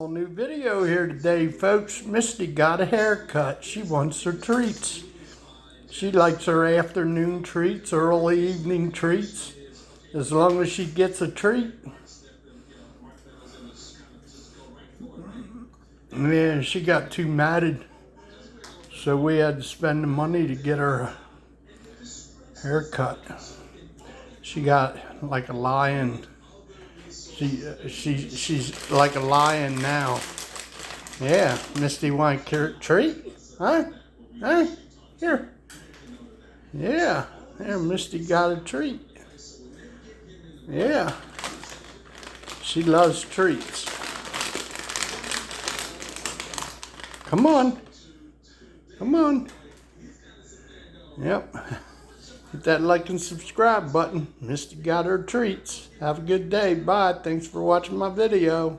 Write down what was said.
New video here today, folks. Misty got a haircut. She wants her treats. She likes her afternoon treats, early evening treats, as long as she gets a treat. Man, she got too matted, so we had to spend the money to get her a haircut. She got like a lion. She's like a lion now. Yeah, Misty want a treat? Huh? Huh? Here. Yeah, there, Misty got a treat. Yeah, she loves treats. Come on. Come on. Yep. Hit that like and subscribe button. Misty got her treats. Have a good day. Bye. Thanks for watching my video.